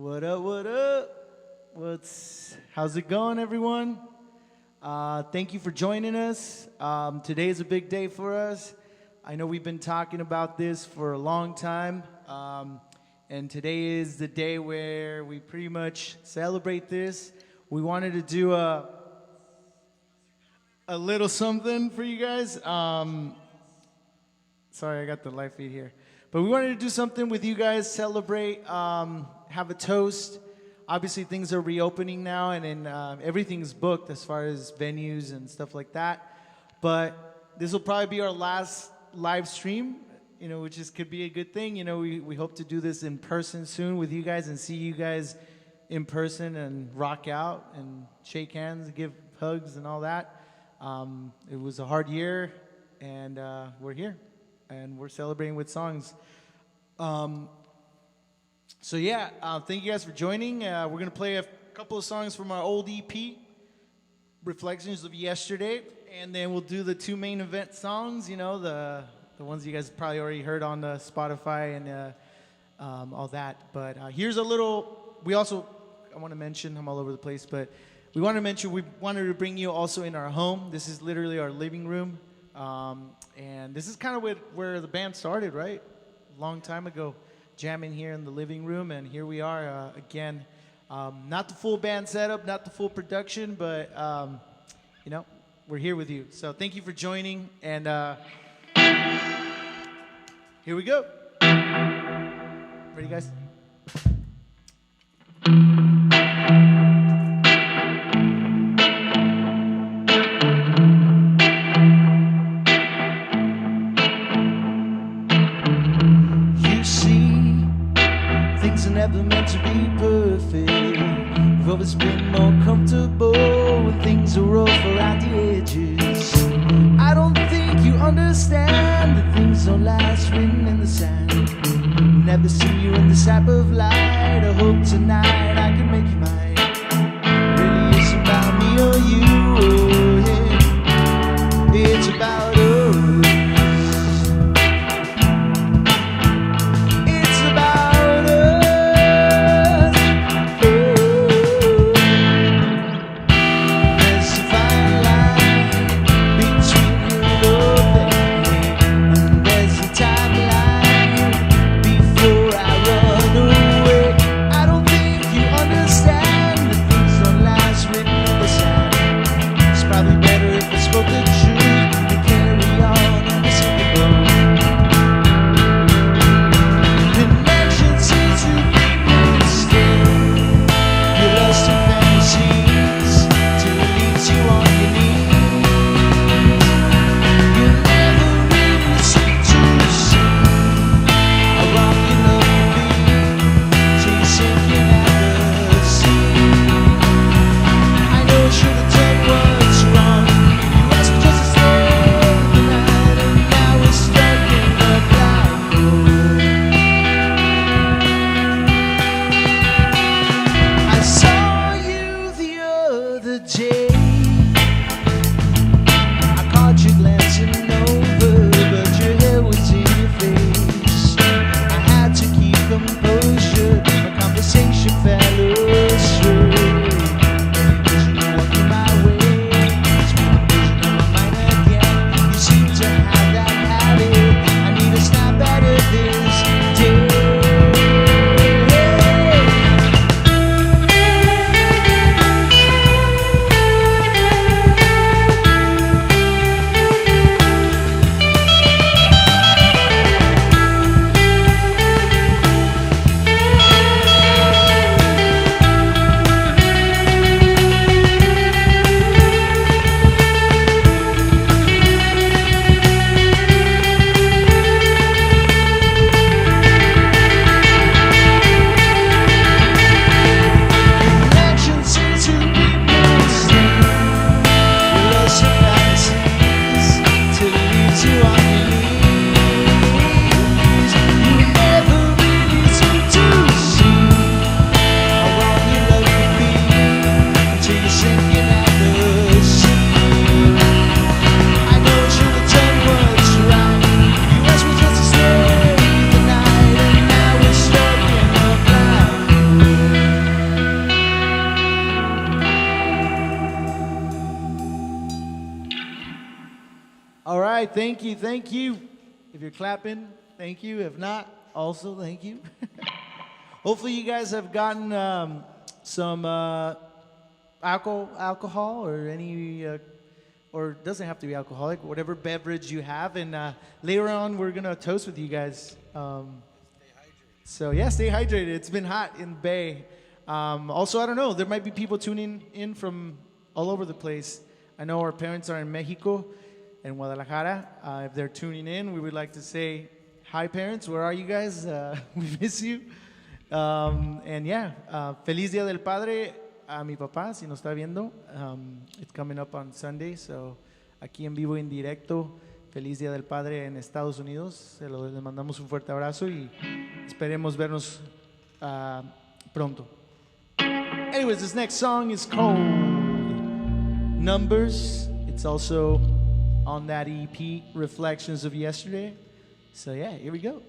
What up, what up? How's it going, everyone? Thank you for joining us. Today is a big day for us. I know we've been talking about this for a long time. And today is the day where we pretty much celebrate this. We wanted to do a little something for you guys. Sorry, I got the live feed here. But we wanted to do something with you guys, celebrate, have a toast. Obviously, things are reopening now, and everything's booked as far as venues and stuff like that. But this will probably be our last live stream, which could be a good thing. We hope to do this in person soon with you guys and see you guys in person and rock out and shake hands, give hugs and all that. It was a hard year, and we're here, and we're celebrating with songs. Thank you guys for joining. We're going to play a couple of songs from our old EP, Reflections of Yesterday, and then we'll do the two main event songs, the ones you guys probably already heard on the Spotify and all that. But here's a little, I want to mention, I'm all over the place, but we wanted to bring you also in our home. This is literally our living room, and this is kind of where the band started, right? A long time ago. Jamming here in the living room, and here we are again. Not the full band setup, not the full production, but we're here with you. So thank you for joining, and here we go. Ready, guys? Never meant to be perfect. We've always been more comfortable when things are rough around the edges. I don't think you understand that things don't last written in the sand. Never seen you in this type of light. I hope tonight I can make you mine. Really, it's about me or you, yeah. It's about us. Spoke the truth, you can't All right, thank you, thank you. If you're clapping, thank you. If not, also thank you. Hopefully, you guys have gotten some alcohol or any, or it doesn't have to be alcoholic, whatever beverage you have. And later on, we're gonna toast with you guys. So yeah, stay hydrated. It's been hot in Bay. Also, I don't know. There might be people tuning in from all over the place. I know our parents are in Mexico and Guadalajara. If they're tuning in, we would like to say hi, parents. Where are you guys? We miss you. And yeah, feliz Día del Padre a mi papá, si nos está viendo. It's coming up on Sunday, so aquí en vivo, en directo. Feliz Día del Padre en Estados Unidos. Le mandamos un fuerte abrazo y esperemos vernos pronto. Anyways, this next song is called Numbers. It's also on that EP, Reflections of Yesterday. So yeah, here we go.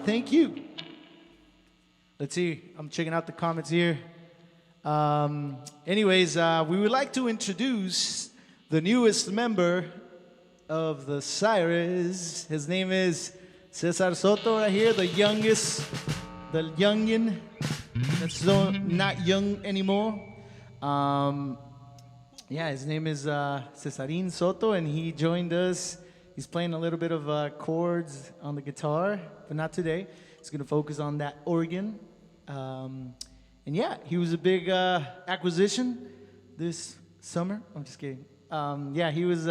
Thank you. Let's see. I'm checking out the comments here. Anyways, we would like to introduce the newest member of the Cyrus. His name is Cesar Soto right here, the youngest, the youngin that's so not young anymore. Yeah, his name is Cesarin Soto, and he joined us. He's playing a little bit of chords on the guitar, but not today. He's going to focus on that organ. And yeah, he was a big acquisition this summer. I'm just kidding. Yeah, he was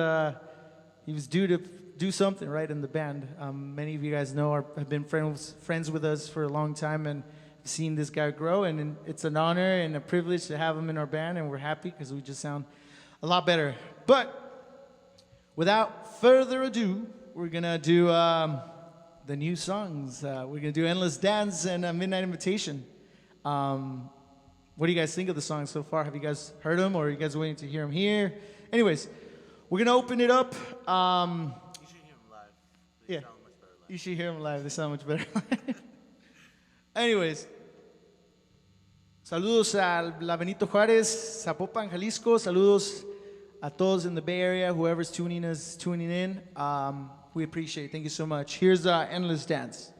due to do something right in the band. Many of you guys know have been friends with us for a long time and seen this guy grow. And it's an honor and a privilege to have him in our band. And we're happy because we just sound a lot better. But without further ado, we're going to do the new songs. We're going to do Endless Dance and Midnight Invitation. What do you guys think of the songs so far? Have you guys heard them, or are you guys waiting to hear them here? Anyways, we're going to open it up. You should hear them live. They Yeah, sound much better live. you should hear them live. They sound much better live. Anyways, saludos a la Benito Juárez, Zapopan, Jalisco. Saludos a todos in the Bay Area, whoever's tuning in. We appreciate it. Thank you so much. Here's Endless Dance.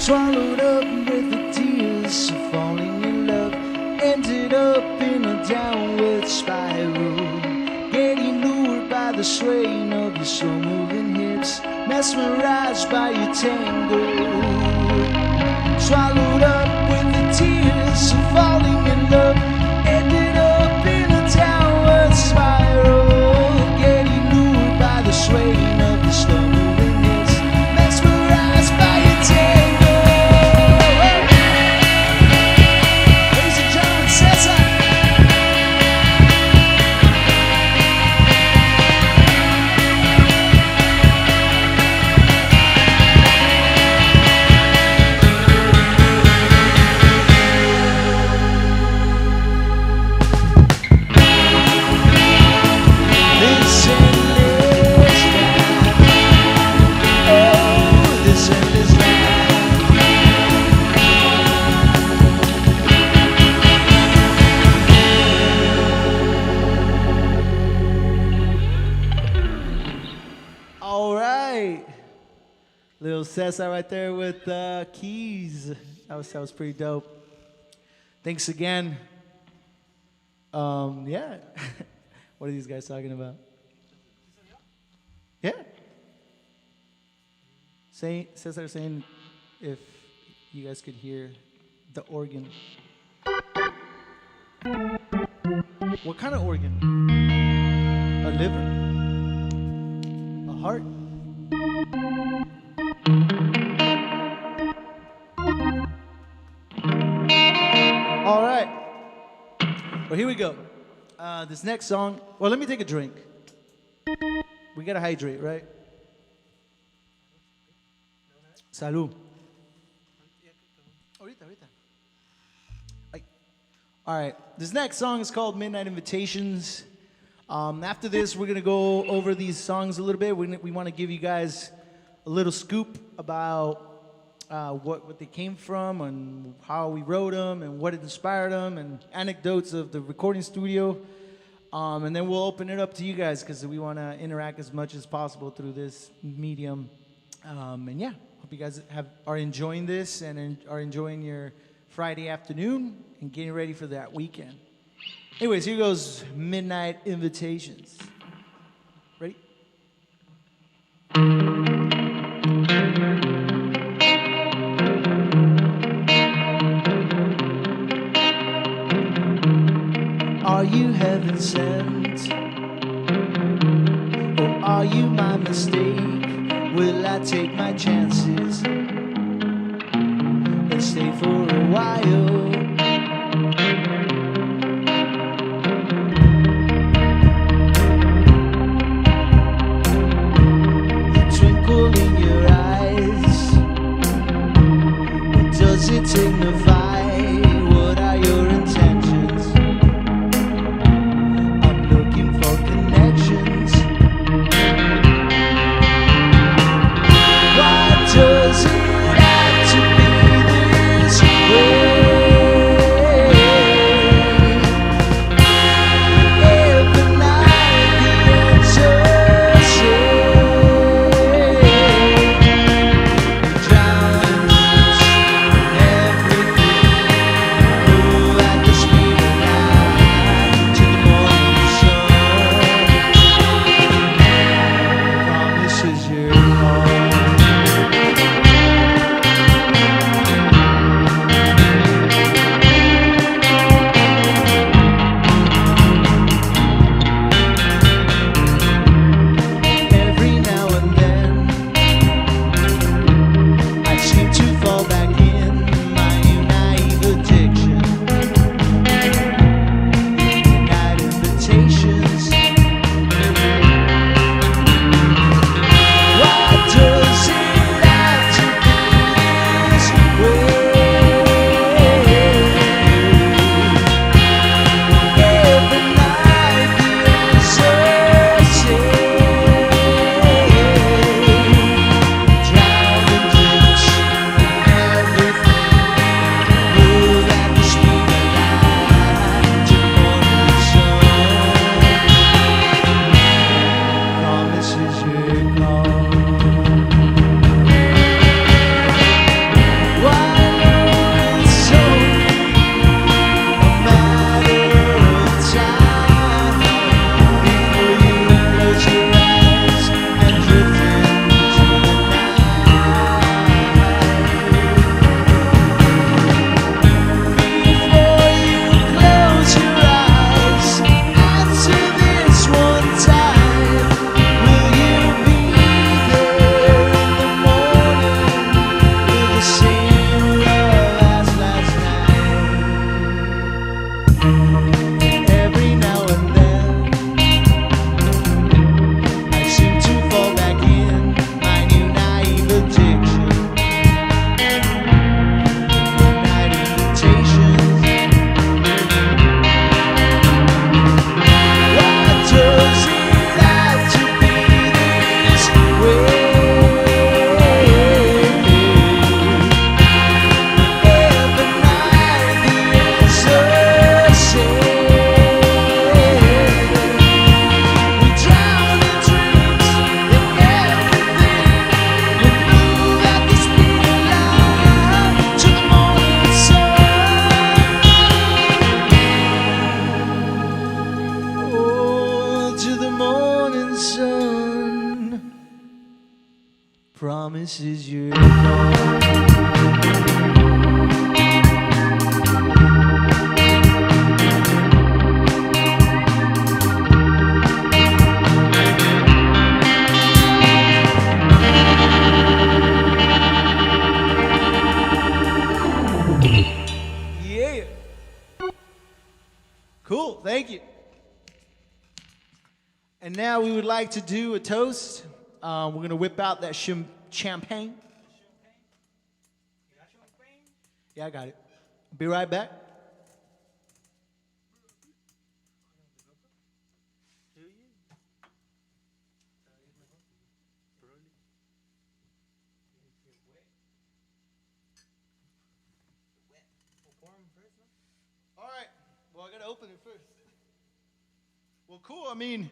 Swallowed up with the tears of falling in love. Ended up in a downward spiral. Getting lured by the swaying of your slow-moving hips. Mesmerized by your tango. Swallowed up with the tears of falling in love. Ended up in a downward spiral. Getting lured by the swaying of your slow-moving hips. Mesmerized by your tango. Little Cesar right there with keys. That was pretty dope. Thanks again. Yeah. What are these guys talking about? Yeah. Cesar saying if you guys could hear the organ. What kind of organ? A liver? heart. All right. Well, here we go. This next song. Well, let me take a drink. We gotta hydrate, right? Salud. Ahorita, ahorita. Ay. All right. This next song is called Midnight Invitations. After this, we're going to go over these songs a little bit. We want to give you guys a little scoop about what they came from and how we wrote them and what inspired them and anecdotes of the recording studio. And then we'll open it up to you guys because we want to interact as much as possible through this medium. And yeah, hope you guys are enjoying this and are enjoying your Friday afternoon and getting ready for that weekend. Anyways, here goes Midnight Invitations. Ready? Are you heaven sent? Or are you my mistake? Will I take my chances and stay for a while? Does it signify? What are your intentions? I'm looking for connections. Why does it have to be this way? Every night the answers say promises you're gone. And now we would like to do a toast. We're going to whip out that champagne. Yeah, I got it. Be right back. All right. Well, I got to open it first. Well, cool. I mean,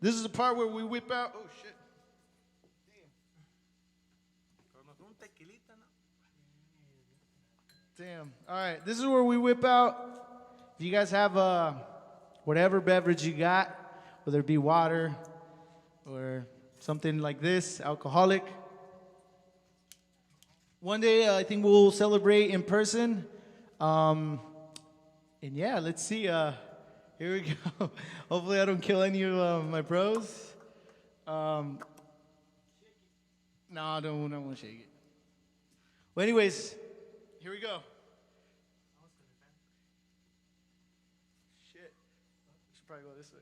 this is the part where we whip out. Oh, shit. Damn. All right. This is where we whip out. If you guys have whatever beverage you got, whether it be water or something like this, alcoholic. One day, I think we'll celebrate in person. And yeah, let's see. Here we go. Hopefully, I don't kill any of my bros. No, I don't want to shake it. Well, anyways, here we go. Shit. Should probably go this way.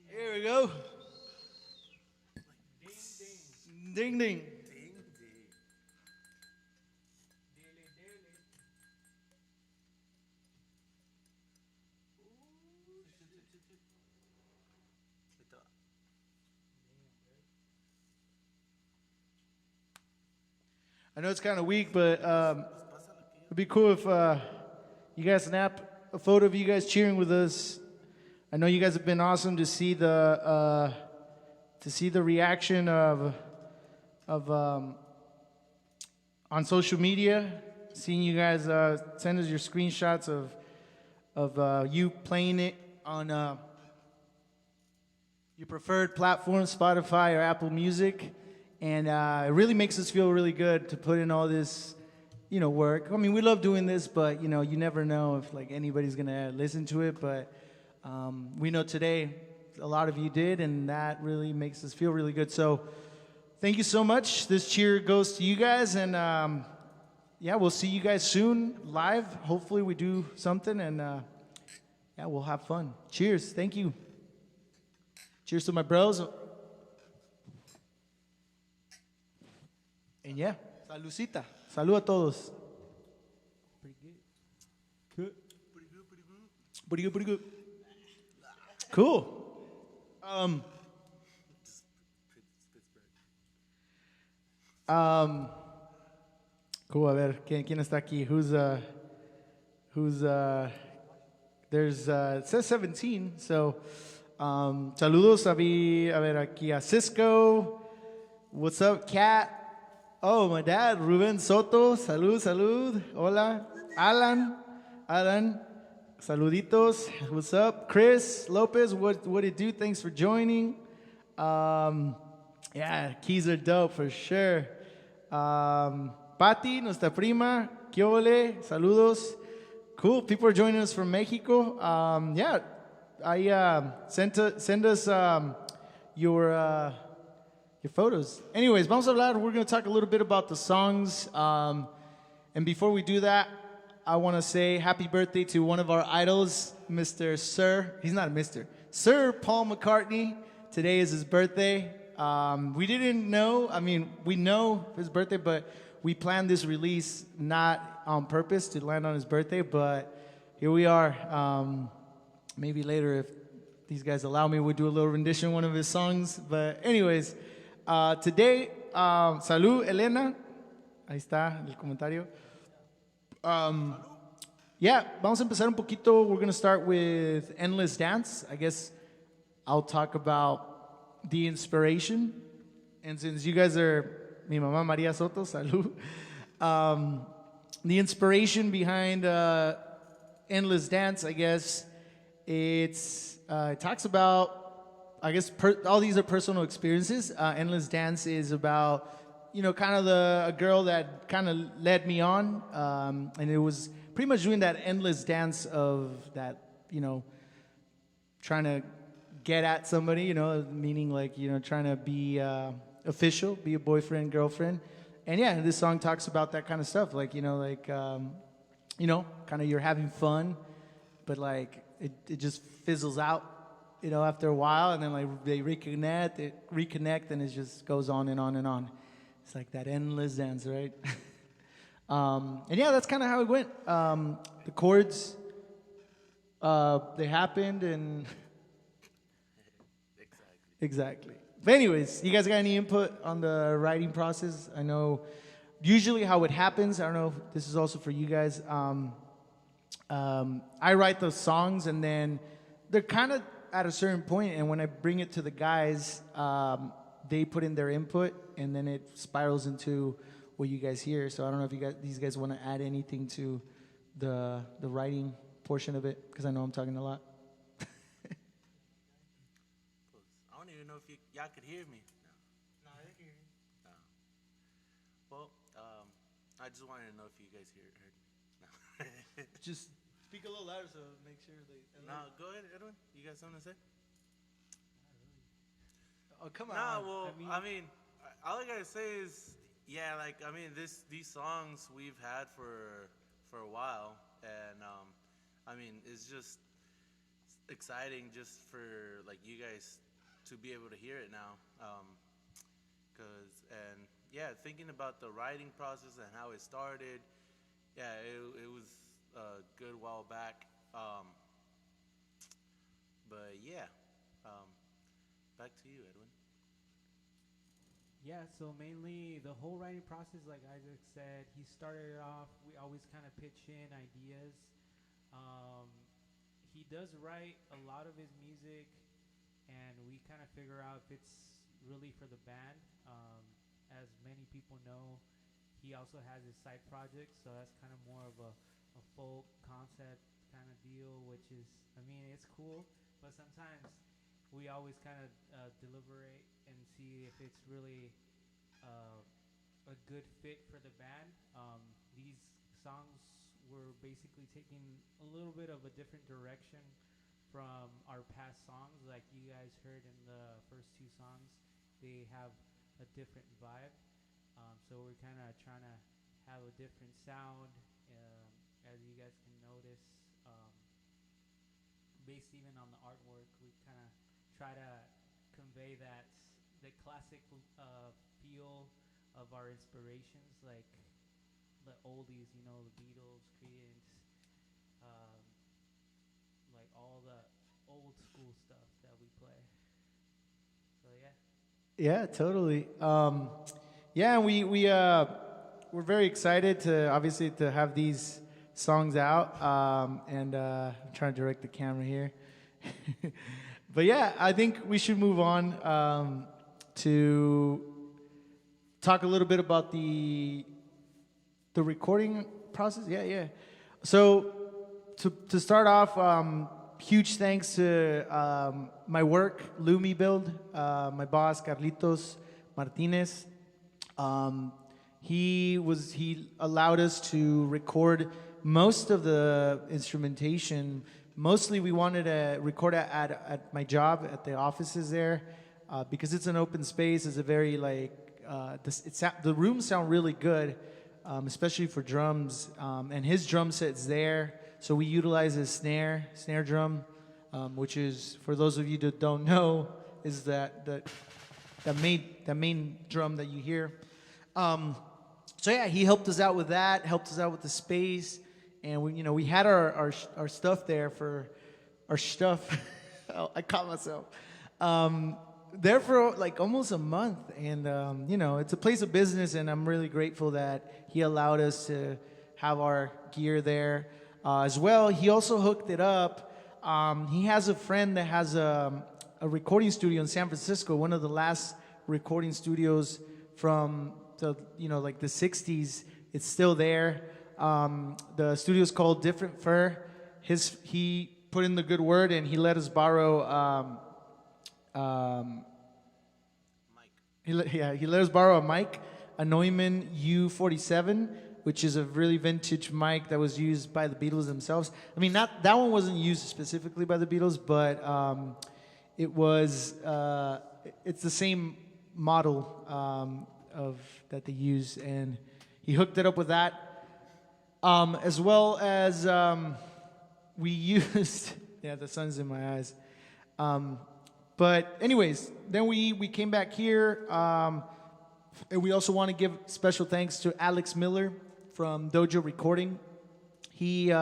Here we go. Ding ding. I know it's kind of weak, but it'd be cool if you guys snap a photo of you guys cheering with us. I know you guys have been awesome to see the reaction of on social media. Seeing you guys send us your screenshots of you playing it on your preferred platform, Spotify or Apple Music. And it really makes us feel really good to put in all this, work. I mean, we love doing this, but, you never know if, anybody's going to listen to it. But we know today a lot of you did, and that really makes us feel really good. So thank you so much. This cheer goes to you guys. And, we'll see you guys soon live. Hopefully we do something, and, we'll have fun. Cheers. Thank you. Cheers to my bros. And yeah, saludcita. Salud a todos. Pretty good. Pretty good. Cool. Cool. A ver, ¿quién está aquí? There's it says 17. So, saludos a ver aquí a Cisco. What's up, Kat? Oh, my dad, Ruben Soto. Salud. Hola. Alan. Saluditos. What's up? Chris Lopez, what it do? Thanks for joining. Keys are dope for sure. Pati, nuestra prima. ¿Qué ole? Saludos. Cool. People are joining us from Mexico. Send us your photos. Anyways, vamos a hablar. We're going to talk a little bit about the songs. And before we do that, I want to say happy birthday to one of our idols, Mr. Sir Paul McCartney. Today is his birthday. We didn't know, we know his birthday, but we planned this release not on purpose to land on his birthday, but here we are. Maybe later, if these guys allow me, we'll do a little rendition of one of his songs. But anyways, today, salud, Elena. Ahí está el comentario. Vamos a empezar un poquito. We're going to start with Endless Dance. I guess I'll talk about the inspiration. And since you guys are mi mamá María Soto, salud. The inspiration behind Endless Dance, I guess, it talks about, all these are personal experiences. Endless Dance is about, kind of a girl that kind of led me on. And it was pretty much doing that endless dance of that, trying to get at somebody, meaning trying to be official, be a boyfriend, girlfriend. And yeah, this song talks about that kind of stuff. Kind of you're having fun, but it just fizzles out, after a while, and then like they reconnect, and it just goes on and on and on. It's like that endless dance, right? And yeah, that's kind of how it went. The chords, they happened, and Exactly. exactly. But anyways, you guys got any input on the writing process? I know usually how it happens. I don't know if this is also for you guys. I write those songs, and then they're kind of at a certain point, and when I bring it to the guys, they put in their input, and then it spirals into what you guys hear. So I don't know if these guys want to add anything to the writing portion of it, because I know I'm talking a lot. I don't even know if y'all could hear me. No, I can hear you. No. Well, I just wanted to know if you guys heard me. No. Just speak a little louder so make sure they. No, go ahead, Edwin. You got something to say? Oh, come on. No, well, I mean, all I gotta say is, yeah, like, I mean, these songs we've had for a while, and I mean, it's just exciting just for like you guys to be able to hear it now, and yeah, thinking about the writing process and how it started, yeah, it was a good while back, but yeah, back to you, Edwin. Yeah, so mainly the whole writing process, like Isaac said, he started it off. We always kind of pitch in ideas. Um, he does write a lot of his music, and we kind of figure out if it's really for the band. As many people know, he also has his side project, so that's kind of more of a folk concept kind of deal, which is, I mean, it's cool, but sometimes we always kind of deliberate and see if it's really a good fit for the band. These songs were basically taking a little bit of a different direction from our past songs. Like you guys heard in the first two songs, they have a different vibe. So we're kind of trying to have a different sound, as you guys can notice. Based even on the artwork, we kind of try to convey the classic feel of our inspirations, like the oldies, the Beatles, Creedence, um, like all the old school stuff that we play. So yeah. Yeah, totally. Yeah, we're very excited to obviously to have these songs out, and I'm trying to direct the camera here. But yeah, I think we should move on to talk a little bit about the recording process. Yeah, yeah. So to start off, huge thanks to my work, Lumi Build, my boss Carlitos Martinez. He allowed us to record most of the instrumentation. Mostly, we wanted to record at my job at the offices there, because it's an open space. It's a very the rooms sound really good, especially for drums. And his drum set's there, so we utilize his snare drum, which is, for those of you that don't know, is that main drum that you hear. So yeah, he helped us out with that, helped us out with the space, and we had our stuff there for our stuff. I caught myself there for like almost a month, and it's a place of business, and I'm really grateful that he allowed us to have our gear there as well. He also hooked it up. He has a friend that has a recording studio in San Francisco, one of the last recording studios from the like the 60s. It's still there. The studio's called Different Fur. He put in the good word, and he let us borrow he let us borrow a mic, a Neumann U47, which is a really vintage mic that was used by the Beatles themselves. I mean, that one wasn't used specifically by the Beatles, but it was it's the same model of that they use, and he hooked it up with that, as well as we used Yeah, the sun's in my eyes. But anyways, then we came back here, and we also want to give special thanks to Alex Miller from Dojo Recording. He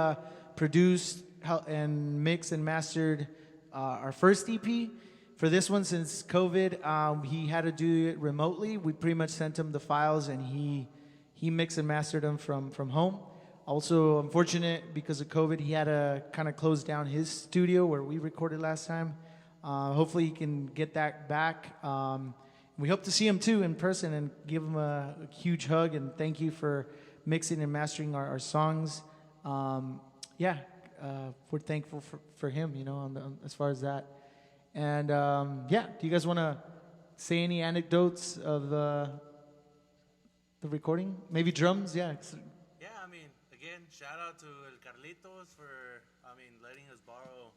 produced and mixed and mastered our first EP. For this one, since COVID, he had to do it remotely. We pretty much sent him the files, and he mixed and mastered them from home. Also, unfortunate because of COVID, he had to kind of close down his studio where we recorded last time. Hopefully, he can get that back. We hope to see him too in person and give him a huge hug and thank you for mixing and mastering our songs. We're thankful for him, as far as that. And do you guys want to say any anecdotes of the recording? Maybe drums, yeah. Yeah, I mean, again, shout out to El Carlitos for, letting us borrow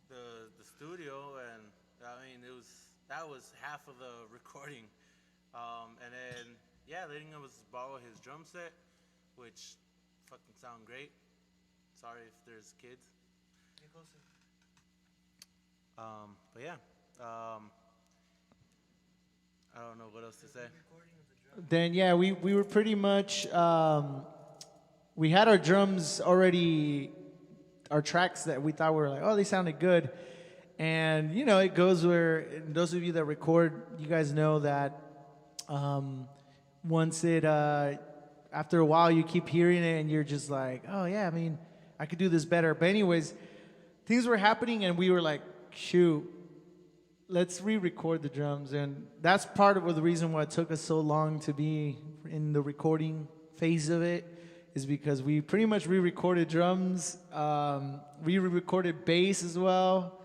the studio, and that was half of the recording, and then letting us borrow his drum set, which fucking sound great. Sorry if there's kids. Get closer. I don't know what else to say. Then we were pretty much we had our drums already, our tracks that we thought were like, oh, they sounded good. And, it goes where, and those of you that record, you guys know that once after a while, you keep hearing it and you're just like, oh, yeah, I could do this better. But anyways, things were happening and we were like, shoot, let's re-record the drums. And that's part of the reason why it took us so long to be in the recording phase of it, is because we pretty much re-recorded drums, re-recorded bass as well.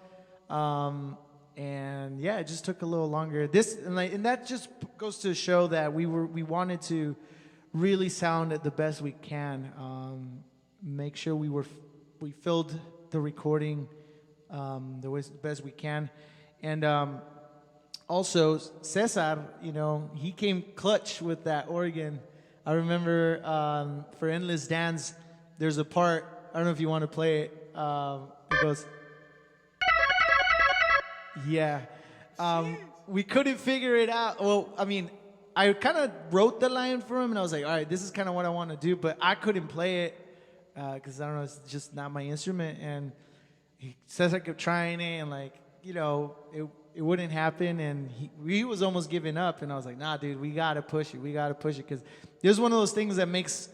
It just took a little longer. And that just goes to show that we wanted to really sound at the best we can. Make sure we filled the recording the best we can, and also Cesar, he came clutch with that organ. I remember for Endless Dance, there's a part. I don't know if you want to play it. It goes. Yeah. We couldn't figure it out. Well, I kind of wrote the line for him, and I was like, all right, this is kind of what I want to do, but I couldn't play it because I don't know, it's just not my instrument. And he says I kept trying it, and it wouldn't happen, and he was almost giving up, and I was like, nah, dude, we gotta push it, because there's one of those things that makes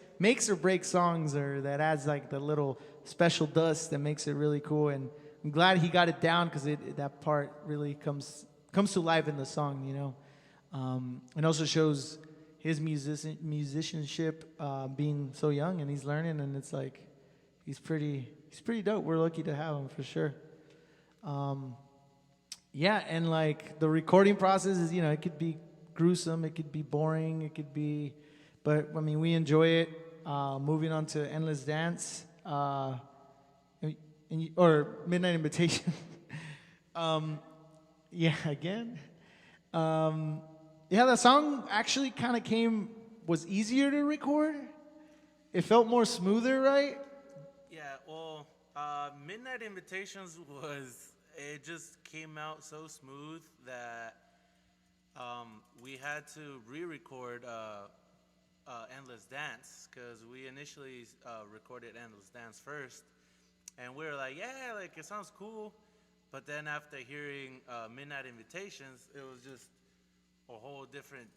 or breaks songs, or that adds like the little special dust that makes it really cool. And I'm glad he got it down, because that part really comes to life in the song, and also shows his musicianship, being so young, and he's learning, and it's like he's pretty dope. We're lucky to have him for sure. And like the recording process is, it could be gruesome, it could be boring, but we enjoy it. Moving on to Endless Dance, or Midnight Invitation. Again. That song actually kind of was easier to record. It felt more smoother, right? Yeah, well, Midnight Invitations it just came out so smooth that we had to re-record Endless Dance, because we initially recorded Endless Dance first, and we were like, it sounds cool, but then after hearing Midnight Invitations, it was just a whole different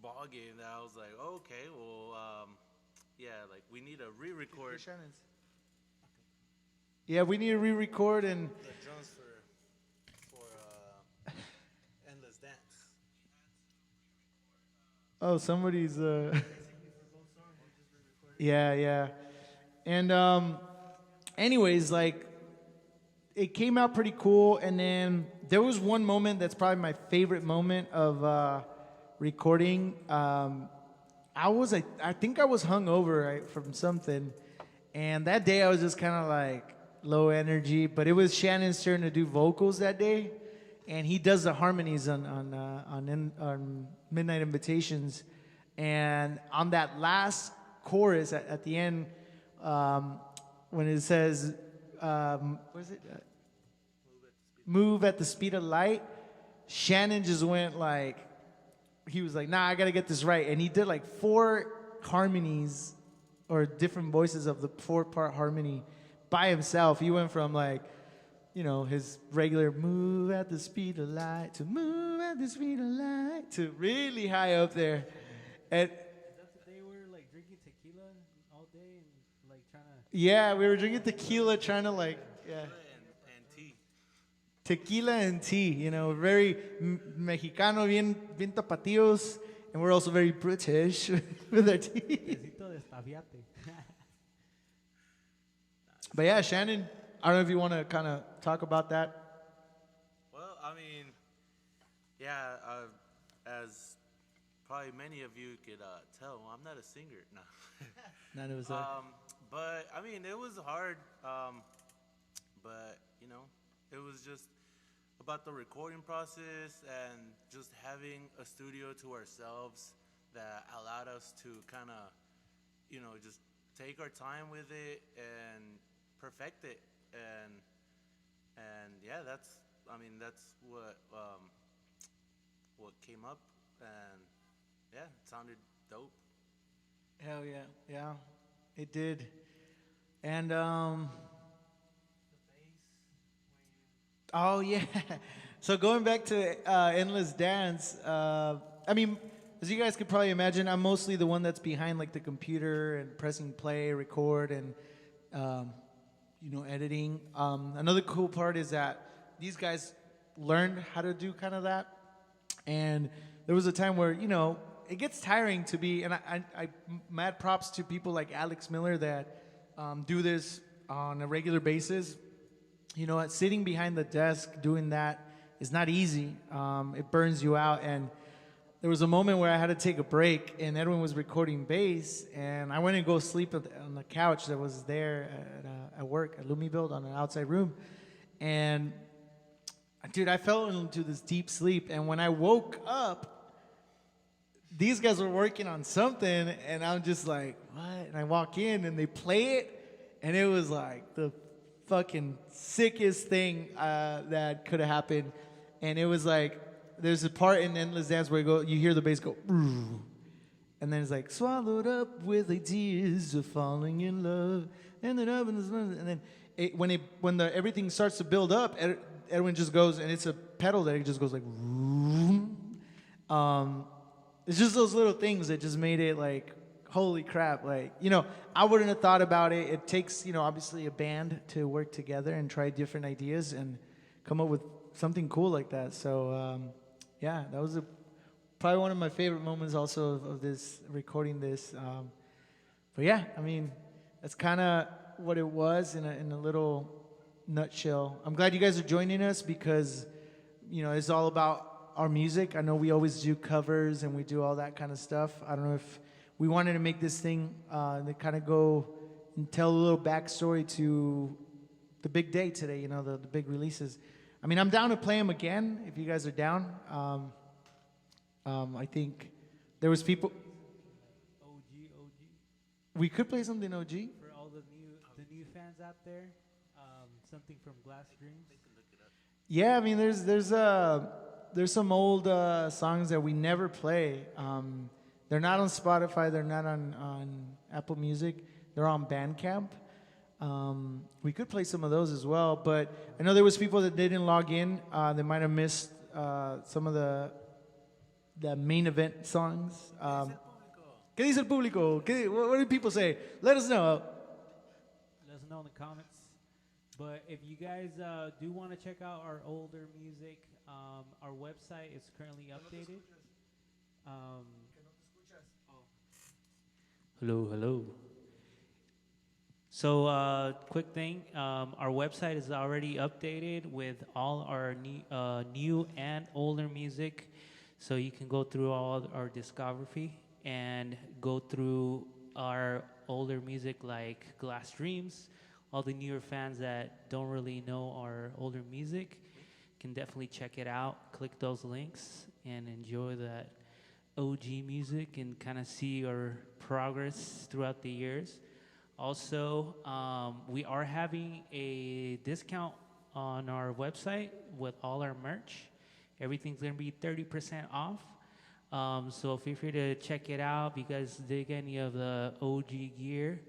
ball game that I was like, okay, well, we need to re-record. Yeah, we need to re-record and the drums for Endless Dance. Oh, somebody's yeah. And anyways, it came out pretty cool, and then there was one moment that's probably my favorite moment of recording. I think I was hungover from something, and that day I was just kind of like low energy. But it was Shannon's turn to do vocals that day, and he does the harmonies on Midnight Invitations, and on that last chorus at the end, when it says what is it? Move at the Speed of Light. Shannon just went like, he was like, nah, I gotta get this right. And he did like 4 harmonies or different voices of the 4-part harmony by himself. He went from like, his regular move at the speed of light to move at the speed of light to really high up there. And That's what they were like drinking tequila all day and like trying to. yeah, we were drinking tequila, trying to like, yeah. And tea. Tequila and tea, very Mexicano, bien tapatíos, and we're also very British with our tea. Tecito de estaviate. But yeah, Shannon, I don't know if you want to kind of talk about that. Well, I mean, yeah, as probably many of you could tell, I'm not a singer. No. None of us But I mean, it was hard. But it was just about the recording process and just having a studio to ourselves that allowed us to kind of, just take our time with it and perfect it. And yeah, that's what came up, and yeah, it sounded dope. Hell yeah, yeah, it did. And oh yeah, so going back to Endless Dance, I mean, as you guys could probably imagine, I'm mostly the one that's behind like the computer and pressing play, record, and editing. Another cool part is that these guys learned how to do kind of that. And there was a time where, it gets tiring to be, and I mad props to people like Alex Miller that do this on a regular basis. Sitting behind the desk doing that is not easy. It burns you out. And there was a moment where I had to take a break, and Edwin was recording bass, and I went and go sleep on the couch that was there at work at Lumibuild on an outside room. And dude, I fell into this deep sleep, and when I woke up, these guys were working on something, and I'm just like, what? And I walk in, and they play it, and it was like the fucking sickest thing that could have happened. And it was like, there's a part in Endless Dance where you hear the bass go, "Ooh," and then it's like, swallowed up with ideas of falling in love, ended up in this, and then when everything starts to build up, Edwin just goes, and it's a pedal that it just goes like, it's just those little things that just made it like, holy crap. Like, I wouldn't have thought about it. It takes, obviously a band to work together and try different ideas and come up with something cool like that. So, yeah, that was probably one of my favorite moments also of this, recording this. But yeah, I mean, that's kind of what it was in a little nutshell. I'm glad you guys are joining us because, it's all about our music. I know we always do covers and we do all that kind of stuff. I don't know if we wanted to make this thing to kind of go and tell a little backstory to the big day today, the big releases. I mean, I'm down to play them again if you guys are down. I think there was people. OG. We could play something OG. For all the new fans out there, something from Glass Dreams. Yeah, I mean, there's some old songs that we never play. They're not on Spotify. They're not on Apple Music. They're on Bandcamp. We could play some of those as well, but I know there was people that didn't log in. They might have missed some of the main event songs. ¿Qué dice el público? What do people say? Let us know. Let us know in the comments. But if you guys do want to check out our older music, our website is currently updated. Hello. So, quick thing, our website is already updated with all our new and older music. So you can go through all our discography and go through our older music like Glass Dreams. All the newer fans that don't really know our older music can definitely check it out, click those links, and enjoy that OG music and kind of see our progress throughout the years. Also, we are having a discount on our website with all our merch. Everything's gonna be 30% off. So feel free to check it out. If you guys dig any of the OG gear,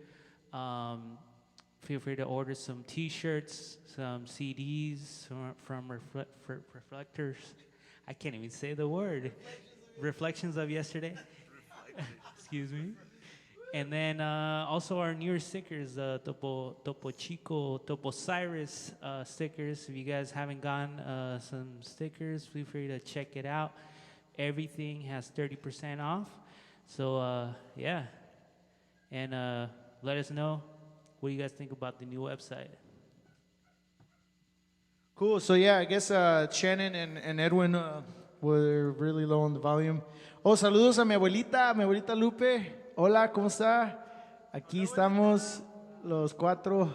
feel free to order some T-shirts, some CDs from Reflectors. I can't even say the word. Reflections of yesterday. Excuse me. And then also our newer stickers, Topo Chico, Topo Cyrus stickers. If you guys haven't gotten some stickers, feel free to check it out. Everything has 30% off. So yeah. And let us know what you guys think about the new website. Cool. So yeah, I guess Shannon and Edwin were really low on the volume. Oh, saludos a mi abuelita Lupe. Hola, ¿cómo está? Aquí estamos los cuatro,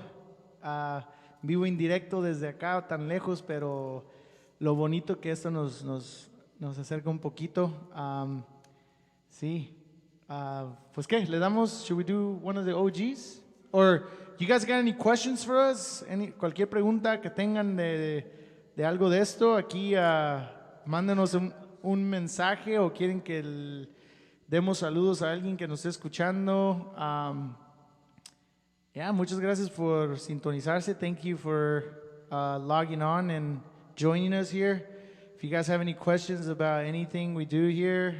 vivo en directo desde acá, tan lejos, pero lo bonito que esto nos acerca un poquito. Sí. Pues qué, le damos, should we do one of the OGs? Or you guys got any questions for us? Cualquier pregunta que tengan de algo de esto, aquí mándenos un mensaje o quieren que demos saludos a alguien que nos esté escuchando. Muchas gracias por sintonizarse. Thank you for logging on and joining us here. If you guys have any questions about anything we do here,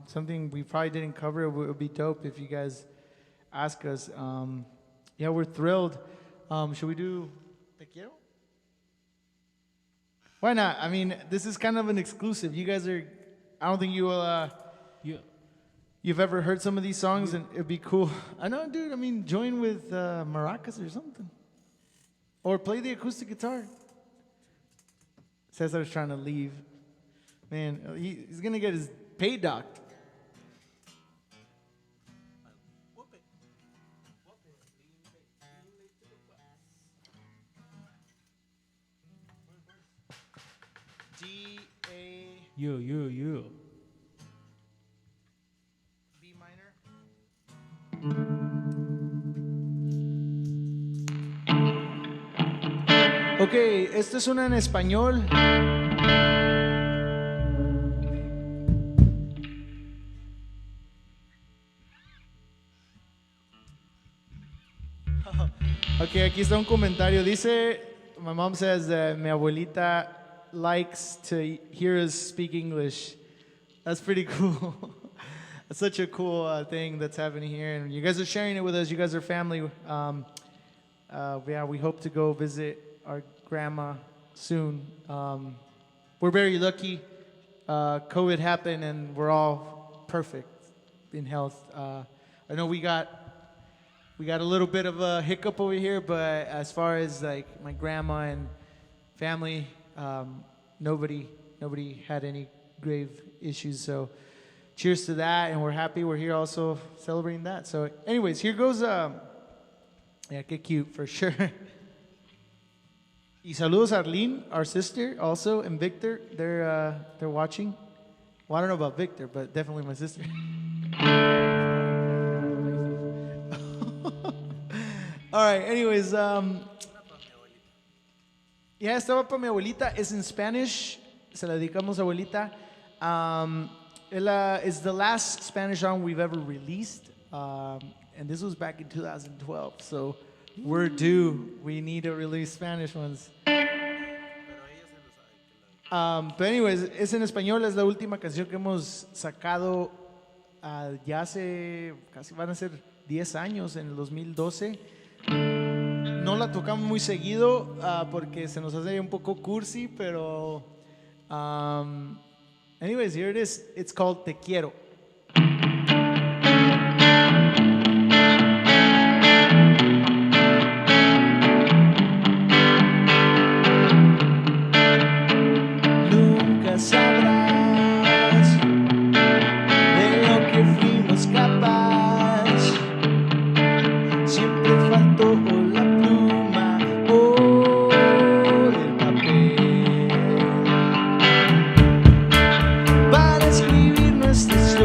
something we probably didn't cover, it would be dope if you guys ask us. We're thrilled. Should we do Te Quiero? Why not? I mean, this is kind of an exclusive. You guys are, I don't think you will, you've ever heard some of these songs, and it'd be cool. I know, dude. I mean, join with maracas or something. Or play the acoustic guitar. Cesar's trying to leave. Man, he's going to get his pay docked. D, A, You. B minor. Ok, esta es una en español. Ok, aquí está un comentario. Dice, my mom says that mi abuelita likes to hear us speak English. That's pretty cool. That's such a cool thing that's happening here. And you guys are sharing it with us. You guys are family. We hope to go visit our grandma soon. We're very lucky. COVID happened and we're all perfect in health. I know we got a little bit of a hiccup over here, but as far as like my grandma and family, nobody had any grave issues. So cheers to that, and we're happy we're here also celebrating that. So anyways, here goes, get cute for sure. Y saludos a Arlene, our sister, also, and Victor. They're watching. Well, I don't know about Victor, but definitely my sister. All right, anyways, estaba para mi abuelita. It's in Spanish. Se la dedicamos a abuelita. It's the last Spanish song we've ever released. And this was back in 2012. So we're due. We need to release Spanish ones. But anyways, es en español. Es la última canción que hemos sacado ya hace casi van a ser 10 años, en el 2012. No la tocamos muy seguido porque se nos hace un poco cursi, pero anyways, here it is. It's called Te Quiero. Nunca sabrás de lo que fuimos capaz. Siempre faltó la pluma o el papel para escribir nuestra historia.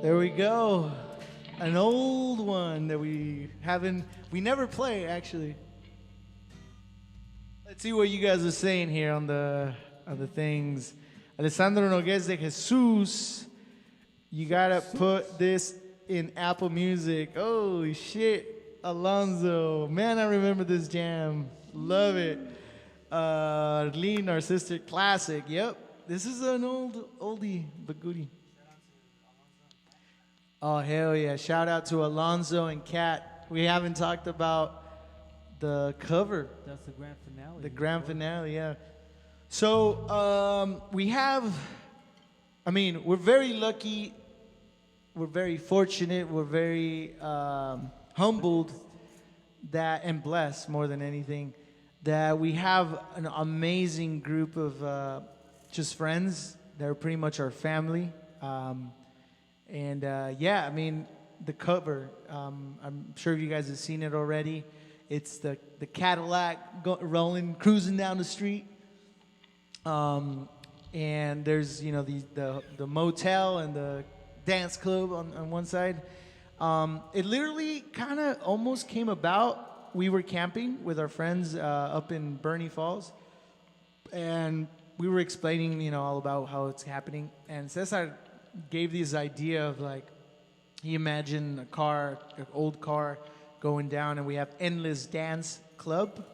There we go. An old one that we never play actually. Let's see what you guys are saying here on the things. Alessandro Noguez de Jesus, you gotta put this in Apple Music. Oh shit, Alonzo, man, I remember this jam. Love it. Arlene, our sister, classic. Yep, this is an oldie but goodie. Oh hell yeah! Shout out to Alonzo and Kat. We haven't talked about the cover. That's the grand finale. The grand finale, yeah. So we have, I mean, we're very lucky, we're very fortunate, we're very humbled that and blessed more than anything that we have an amazing group of just friends that are pretty much our family. And yeah, I mean, the cover, I'm sure you guys have seen it already. It's the Cadillac rolling, cruising down the street. And there's, you know, the motel and the dance club on one side. It literally kind of almost came about. We were camping with our friends up in Bernie Falls. And we were explaining, you know, all about how it's happening. And Cesar gave this idea of like, he imagined a car, an old car going down, and we have Endless Dance Club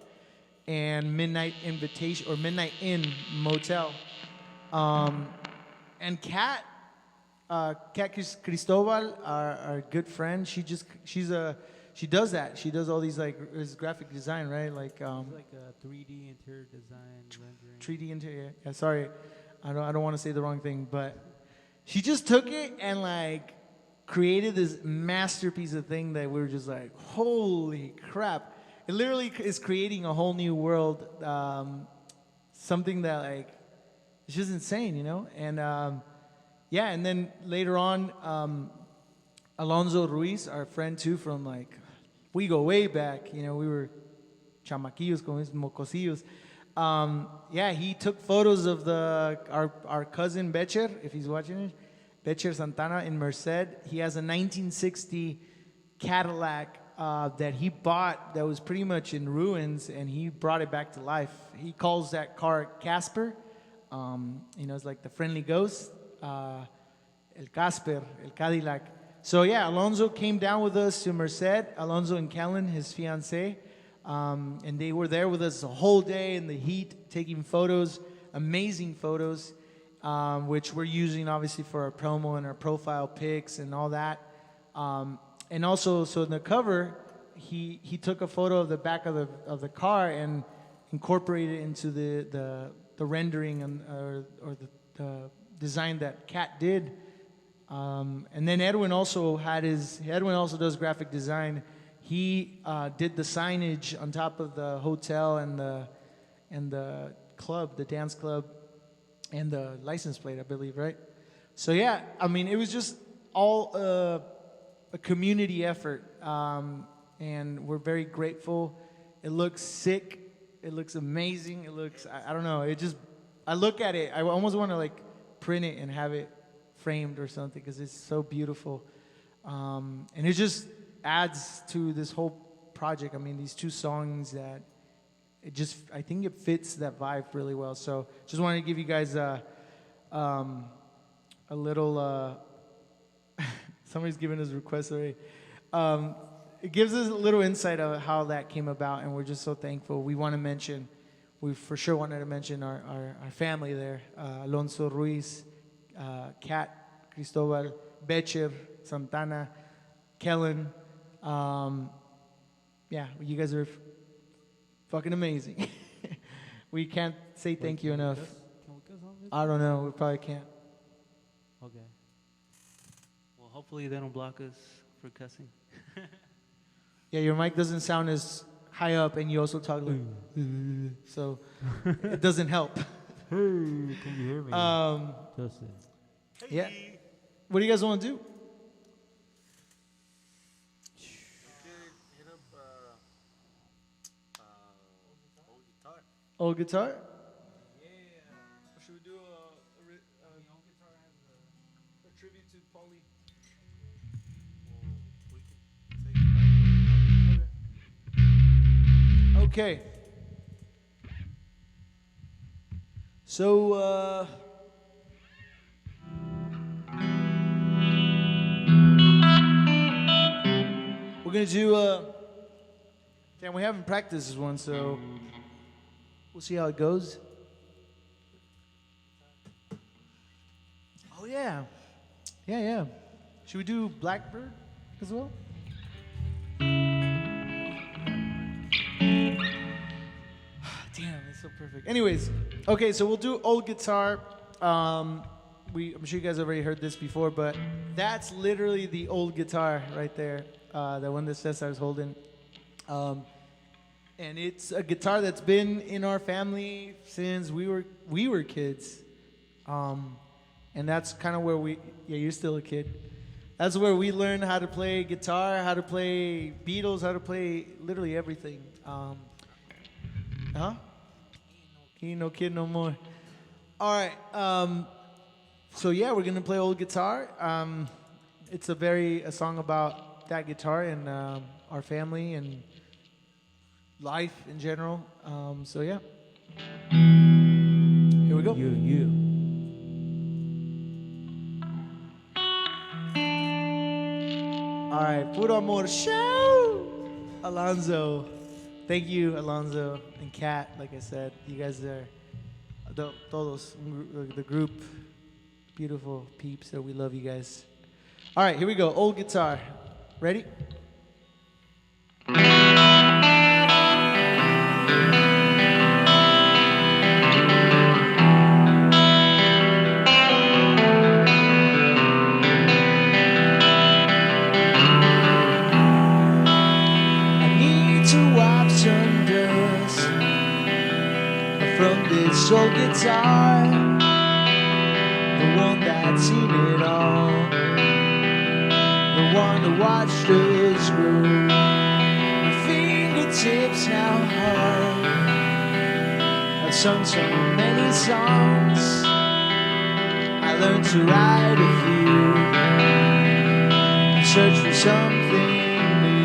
and Midnight Invitation or Midnight Inn Motel. And Kat Cristobal, our good friend, she does that. She does all these like this graphic design, right? Like It's like a 3D interior design rendering. 3D interior. Yeah, sorry, I don't want to say the wrong thing, but she just took it and like created this masterpiece of thing that we were just like, holy crap! It literally is creating a whole new world. Something that like it's just insane, you know. And yeah, and then later on, Alonzo Ruiz, our friend too, from like we go way back. You know, we were chamaquillos, como es, mocosillos. Yeah, he took photos of our cousin Becher, if he's watching it, Becher Santana in Merced. He has a 1960 Cadillac that he bought that was pretty much in ruins, and he brought it back to life. He calls that car Casper. You know, it's like the friendly ghost. El Casper, El Cadillac. So yeah, Alonzo came down with us to Merced. Alonzo and Kellen, his fiancée. And they were there with us the whole day in the heat, taking photos, amazing photos, which we're using obviously for our promo and our profile pics and all that. And also, so in the cover, he took a photo of the back of the car and incorporated it into the rendering or the design that Kat did. And then Edwin also does graphic design. He did the signage on top of the hotel and the club, the dance club, and the license plate, I believe, right? So yeah, I mean, it was just all a community effort, and we're very grateful. It looks sick. It looks amazing. It looks, I don't know. I look at it. I almost want to like print it and have it framed or something because it's so beautiful, and it just adds to this whole project. I mean, these two songs that I think it fits that vibe really well. So just wanted to give you guys a little, somebody's giving us requests already. It gives us a little insight of how that came about, and we're just so thankful. We for sure wanted to mention our family there, Alonso Ruiz, Kat Cristobal, Becher, Santana, Kellen. Yeah, you guys are fucking amazing. We can't say thank you enough. Can we cuss on this? I don't know. We probably can't. Okay. Well, hopefully they don't block us for cussing. Yeah, your mic doesn't sound as high up, and you also talk like, so it doesn't help. Hey, can you hear me? Justin. Yeah. What do you guys want to do? Hit up old guitar. Old guitar? Yeah. Or should we do a tribute to Paulie? Okay. So, we're gonna do. Damn, we haven't practiced this one, so we'll see how it goes. Oh yeah, yeah. Should we do Blackbird as well? Damn, that's so perfect. Anyways, okay, so we'll do old guitar. I'm sure you guys already heard this before, but that's literally the old guitar right there, the one that Cesar is holding. And it's a guitar that's been in our family since we were kids. And that's kind of where you're still a kid. That's where we learned how to play guitar, how to play Beatles, how to play literally everything. He ain't no kid no more. All right. So yeah, we're gonna play old guitar. It's a song about that guitar and our family and life in general. So yeah. Here we go. You. All right, Put Amor Show. Alonzo. Thank you, Alonzo and Kat. Like I said, you guys are todos, the group, beautiful peeps. So we love you guys. All right, here we go. Old guitar. Ready? From this old guitar, the one that's seen it all, the one that watched us grow. My fingertips now hard. I've sung so many songs. I learned to write a few, search for something new.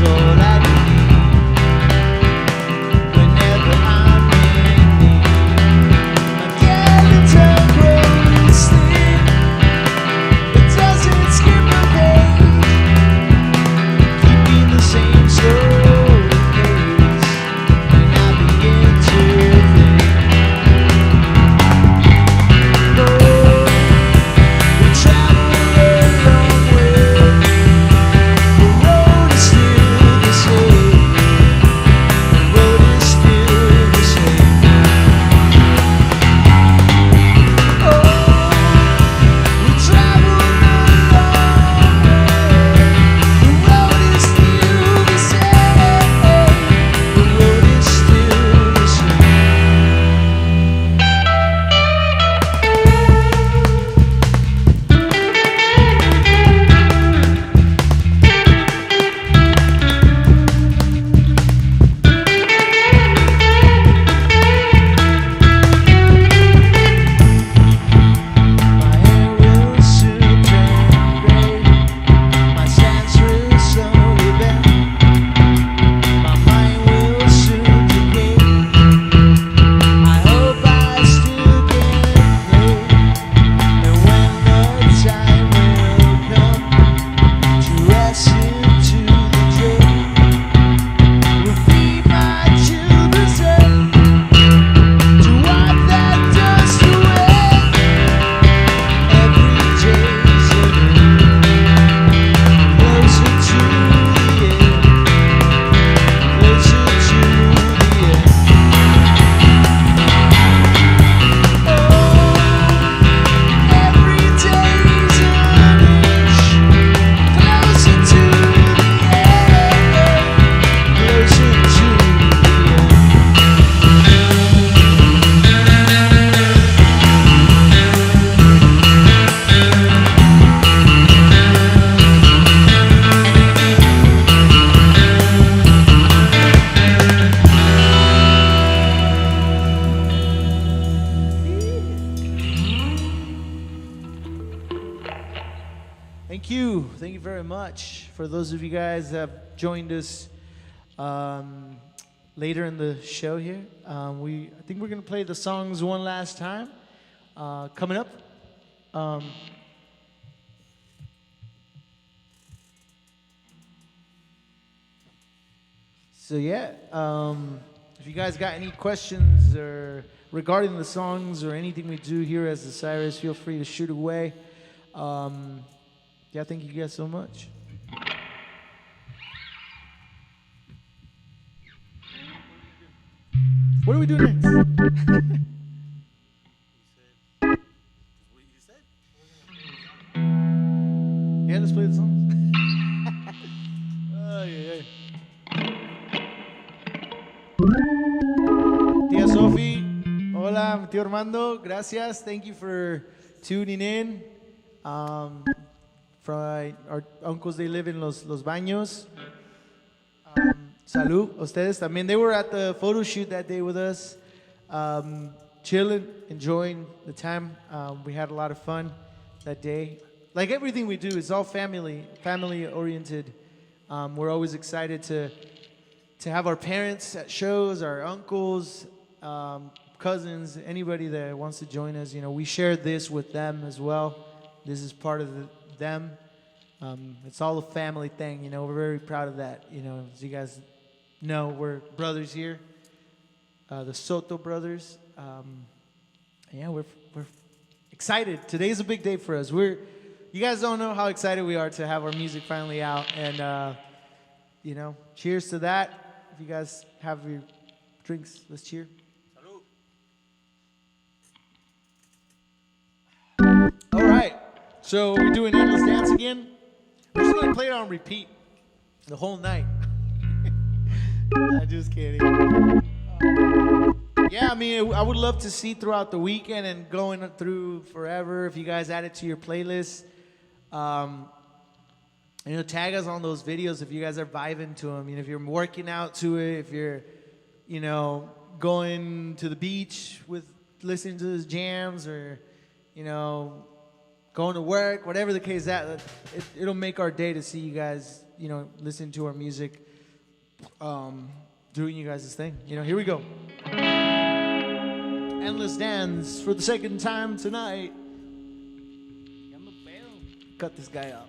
All I need whenever I'm in Thank you very much. For those of you guys that have joined us later in the show here, I think we're gonna play the songs one last time. Coming up. So yeah, if you guys got any questions or regarding the songs or anything we do here as the Cyrus, feel free to shoot away. Yeah, thank you guys so much. What do we do next? You said what you said. Yeah, let's play the songs. Ay, ay, ay. Tía Sophie, hola, mi tío Armando, gracias. Thank you for tuning in. From our uncles, they live in Los Baños. Salud, ustedes también. They were at the photo shoot that day with us, chilling, enjoying the time. We had a lot of fun that day. Like everything we do, it's all family oriented. We're always excited to have our parents at shows, our uncles, cousins, anybody that wants to join us. You know, we share this with them as well. This is part of them. It's all a family thing. You know, we're very proud of that. You know, as you guys know, we're brothers here, the Soto brothers. Yeah, we're excited. Today's a big day for us. You guys don't know how excited we are to have our music finally out, and you know, cheers to that. If you guys have your drinks, let's cheer. Salud. All right, so we're doing Endless Dance again. We're just gonna play it on repeat the whole night. I'm just kidding. Yeah, I mean, I would love to see throughout the weekend and going through forever. If you guys add it to your playlist, you know, tag us on those videos if you guys are vibing to them. You know, if you're working out to it, if you're, you know, going to the beach with listening to those jams, or, you know, going to work, whatever the case that, it'll make our day to see you guys, you know, listen to our music, doing you guys' thing. You know, here we go. Endless Dance for the second time tonight. Cut this guy off.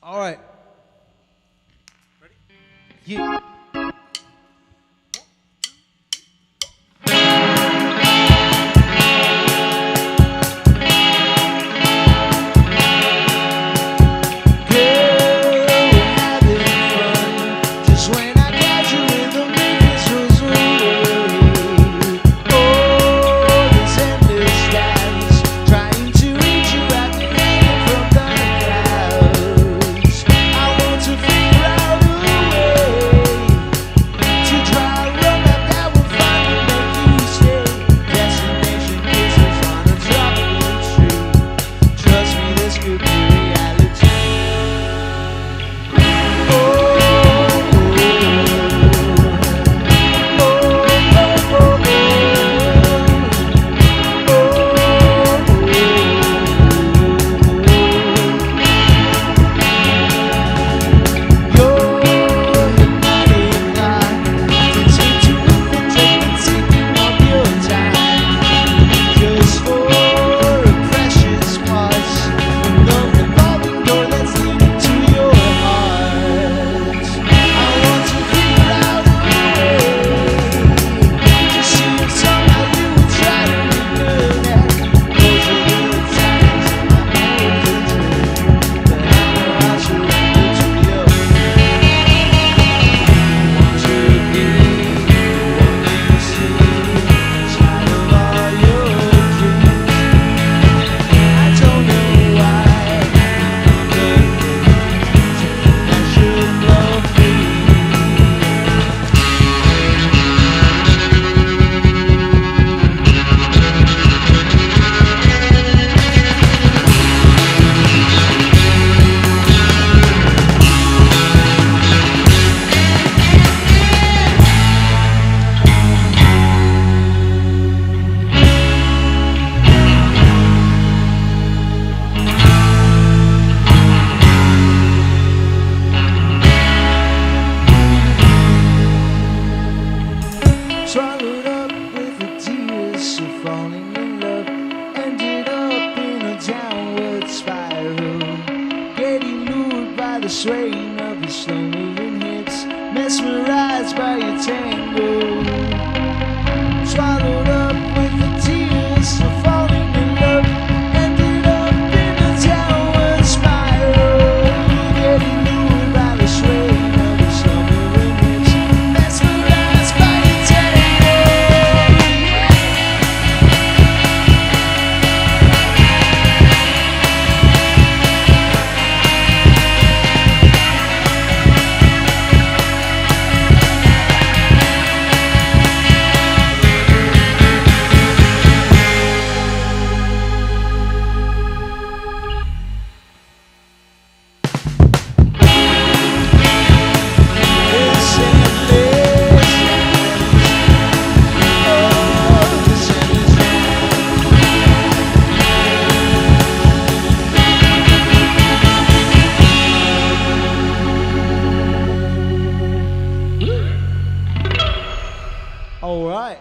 All right. Ready? Yeah. I want to figure out a way swaying of your slow-moving hips, mesmerized by your tango, swallowed up with the tears of falling in love, ended up in a downward spiral, getting lured by the swaying of your slow-moving hips, mesmerized by your tango. All right.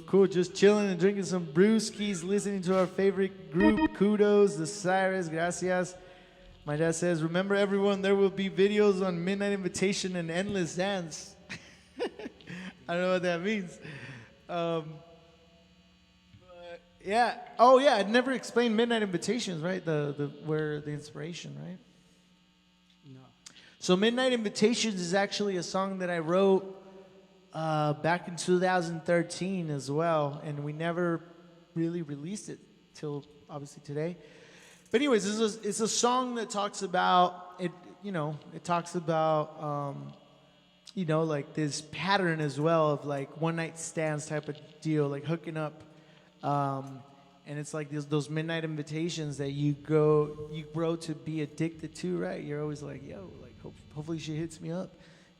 Cool. Just chilling and drinking some brewskis, listening to our favorite group, Kudos, the Cyrus, gracias. My dad says, remember everyone, there will be videos on Midnight Invitation and Endless Dance. I don't know what that means. But yeah. Oh, yeah, I'd never explained Midnight Invitations, right? Where the inspiration, right? No. So Midnight Invitations is actually a song that I wrote back in 2013 as well, and we never really released it till obviously today. But anyways, it's a song that talks about it. It talks about like this pattern as well of like one night stands type of deal, like hooking up, and it's like those midnight invitations that you grow to be addicted to, right? You're always like, yo, like hopefully she hits me up,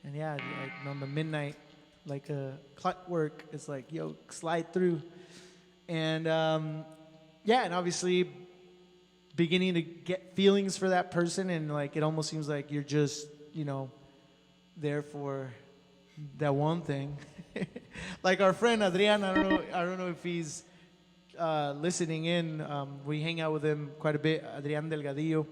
and yeah, like on the midnight, like a clockwork, it's like, yo, slide through, and and obviously beginning to get feelings for that person, and like it almost seems like you're just there for that one thing. Like our friend Adrian, I don't know if he's listening in. We hang out with him quite a bit. Adrian Delgadillo.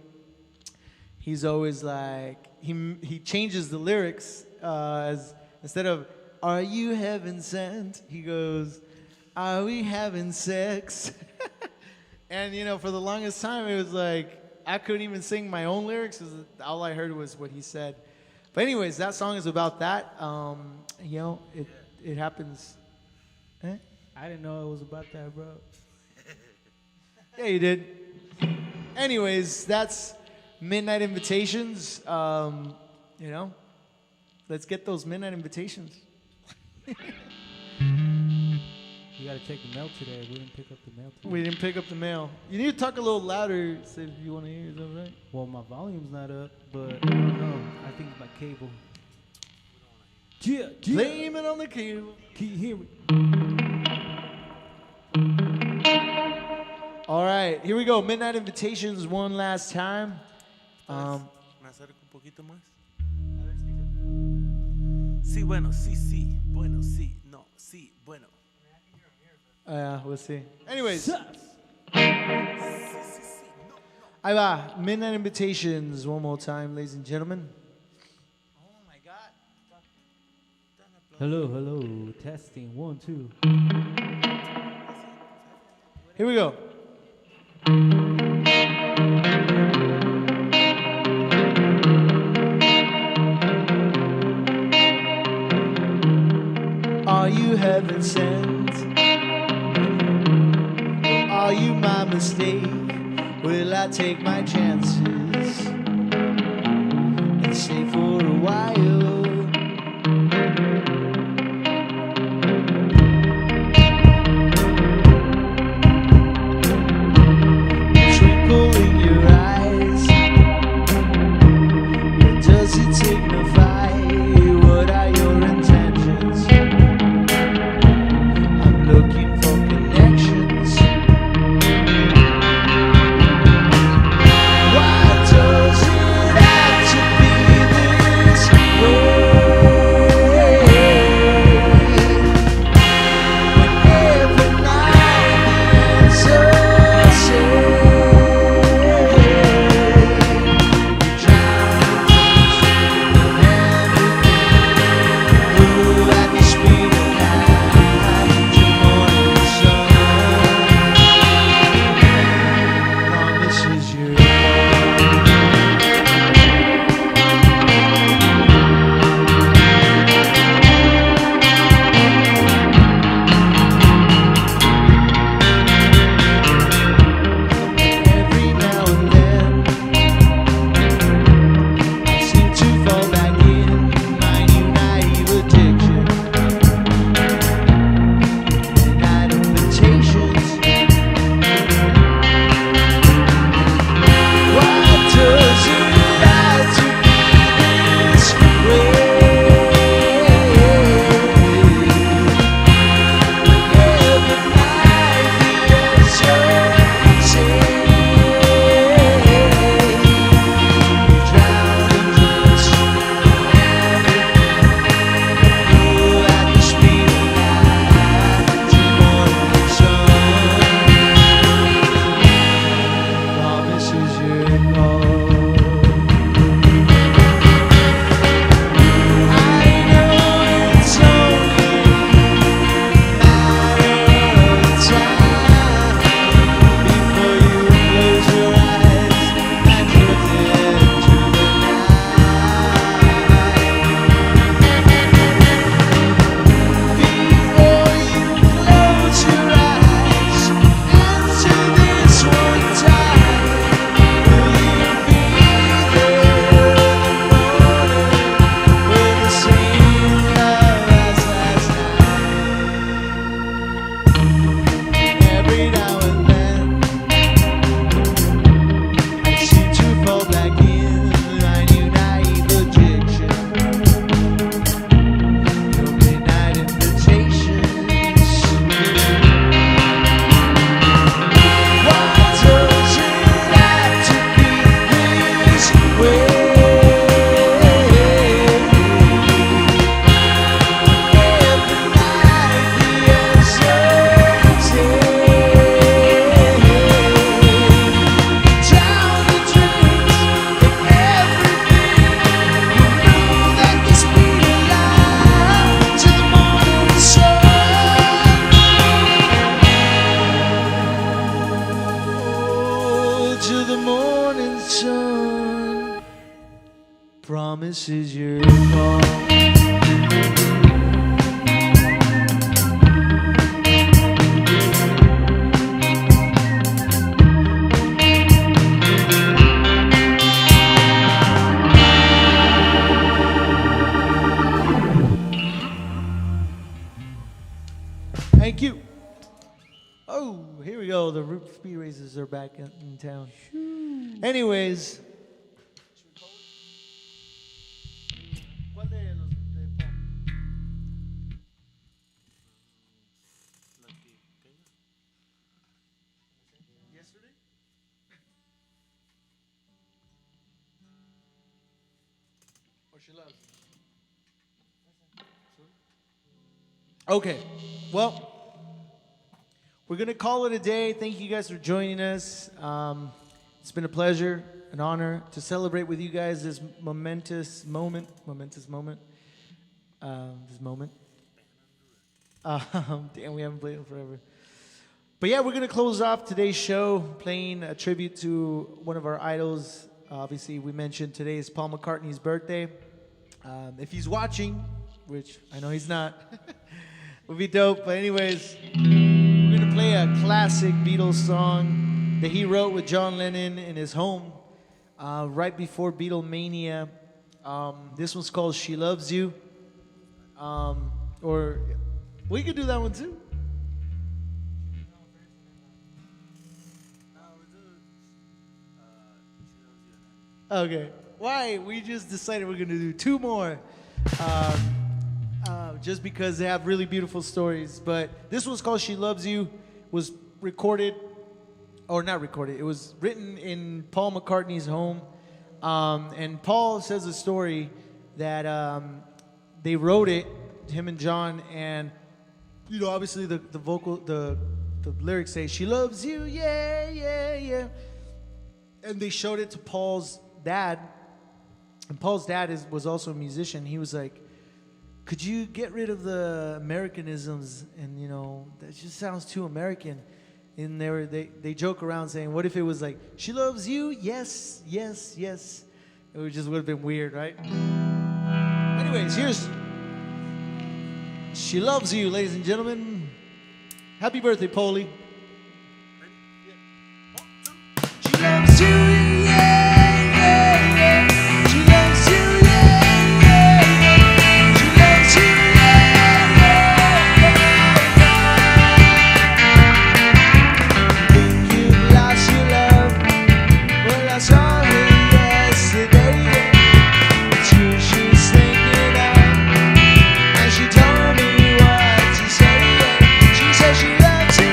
He's always like he changes the lyrics as instead of "Are you heaven sent?" he goes, "Are we having sex?" And for the longest time, it was like I couldn't even sing my own lyrics because all I heard was what he said. But anyways, that song is about that. It happens. Eh? I didn't know it was about that, bro. Yeah, you did. Anyways, that's Midnight Invitations. Let's get those midnight invitations. You gotta check the mail today. We didn't pick up the mail today. We didn't pick up the mail. You need to talk a little louder, so if you want to hear, is that right? Well, my volume's not up, but I don't know. I think it's my cable. Yeah. Blame it on the cable. Can you hear me? All right, here we go. Midnight Invitations one last time. ¿Me acerco un poquito más? Sí, bueno, sí, bueno, sí, no, sí, bueno. We'll see. Anyways. Ahí va. Midnight Invitations one more time, ladies and gentlemen. Oh my God. Hello. Testing. 1, 2. Here we go. Are you heaven sent? Are you my mistake? Will I take my chances and stay for a while? Twinkle in your eyes, what does it signify? What are your intentions? I'm looking for connections. Why does it have to be this till the morning sun promises your call. Thank you. Oh, here we go. The Root Speed Races are back in town. Anyways. Yesterday? Or she loves you? Okay. Well, we're going to call it a day. Thank you guys for joining us. It's been a pleasure, an honor to celebrate with you guys this momentous moment. This moment. Damn, we haven't played in forever. But yeah, we're going to close off today's show playing a tribute to one of our idols. Obviously, we mentioned today is Paul McCartney's birthday. If he's watching, which I know he's not, would be dope. But anyways, we're going to play a classic Beatles song that he wrote with John Lennon in his home right before Beatlemania. This one's called She Loves You. Or we could do that one too. Okay. Why? We just decided we're going to do two more. Just because they have really beautiful stories. But this one's called She Loves You. Was recorded, or not recorded, it was written in Paul McCartney's home. And Paul says a story that they wrote it, him and John, and you know, obviously the lyrics say, "She loves you, yeah, yeah, yeah." And they showed it to Paul's dad. And Paul's dad was also a musician. He was like, could you get rid of the Americanisms? And, you know, that just sounds too American. And they joke around saying, what if it was like, she loves you? Yes, yes, yes. It would have been weird, right? Anyways, here's She Loves You, ladies and gentlemen. Happy birthday, Paulie. She loves you, yeah, yeah, yeah. She loves you, yeah, yeah, yeah. She loves you, yeah, yeah, yeah. Think you've lost your love? Well, I saw her yesterday. It's you she's thinking of, and she told me what to say. She said she loves you.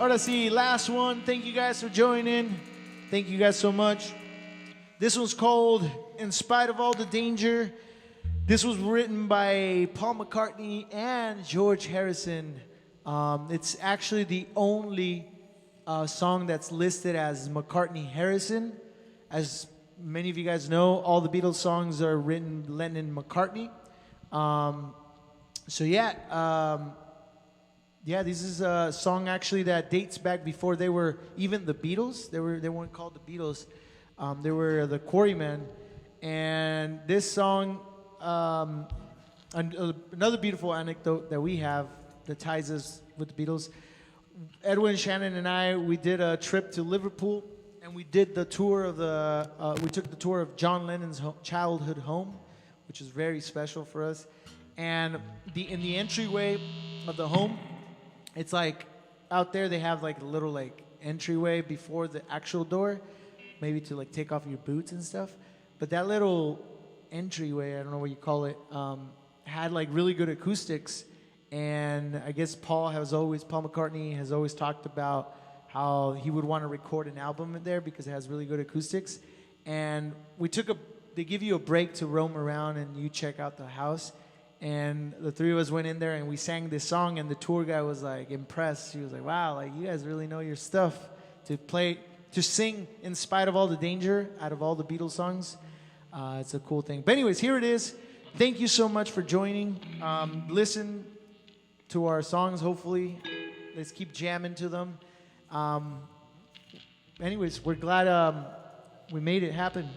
Ahora sí, last one. Thank you guys for joining. Thank you guys so much. This one's called In Spite of All the Danger. This was written by Paul McCartney and George Harrison. It's actually the only song that's listed as McCartney-Harrison. As many of you guys know, all the Beatles songs are written Lennon-McCartney. This is a song actually that dates back before they were even the Beatles. They weren't called the Beatles. They were the Quarrymen. And this song, another beautiful anecdote that we have that ties us with the Beatles. Edwin, Shannon, and I, we did a trip to Liverpool, and we did the tour of we took the tour of John Lennon's childhood home, which is very special for us. And in the entryway of the home, it's like out there they have like a little like entryway before the actual door, maybe to like take off your boots and stuff. But that little entryway, I don't know what you call it, had like really good acoustics. And I guess Paul McCartney has always talked about how he would want to record an album in there because it has really good acoustics. And they give you a break to roam around and you check out the house. And the three of us went in there and we sang this song, and the tour guy was like impressed. He was like, wow, like you guys really know your stuff to sing In Spite of All the Danger out of all the Beatles songs. It's a cool thing. But anyways, here it is. Thank you so much for joining. Listen to our songs, hopefully. Let's keep jamming to them. Anyways, we're glad we made it happen.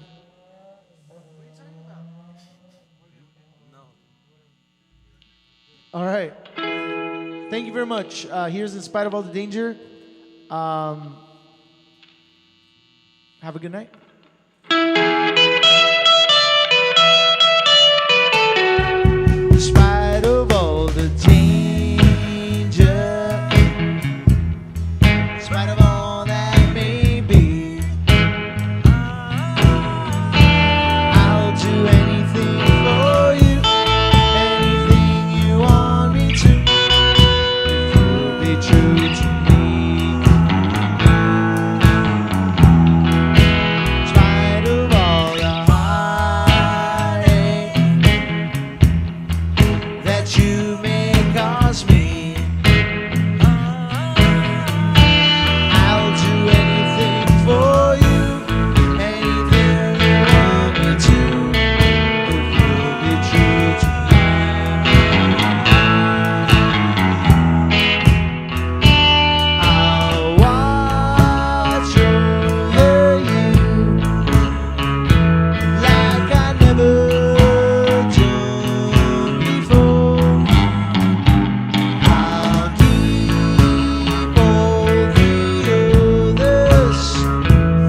All right. Thank you very much. Here's In Spite of All the Danger. Have a good night. In spite of all the danger, in spite of all that may be, I'll do anything for you, anything you want me to, if you'll be true to me. In spite of all the heartache that you may cause me, I'll do anything for you, anything you want me to, if you'll be true to me. I'll watch over you like I never done before. I'll keep all the others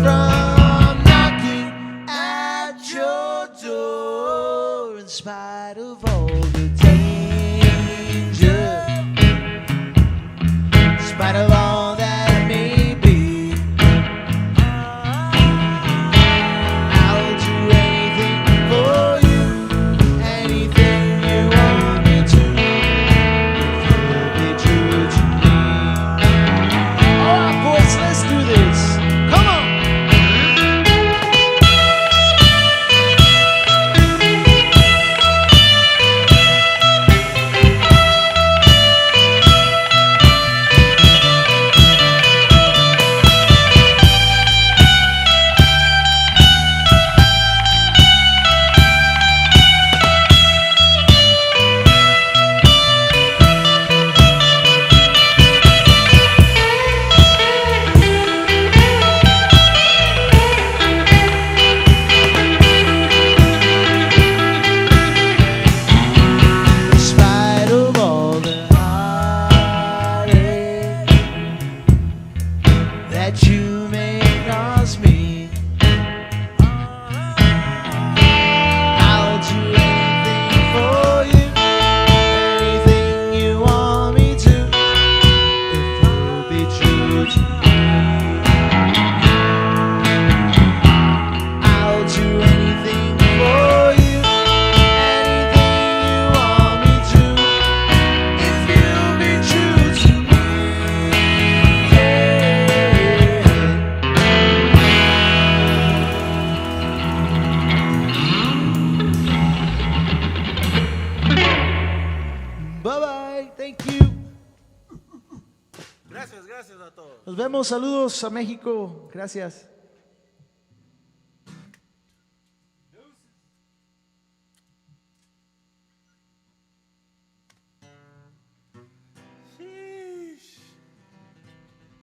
from knocking at your door. In spite of all the danger, in spite of all that may be, I'll do anything for you, anything you want me to, if you'll be true to me. All right, boys, let's do this. Come on. Nos vemos, saludos a México. Gracias.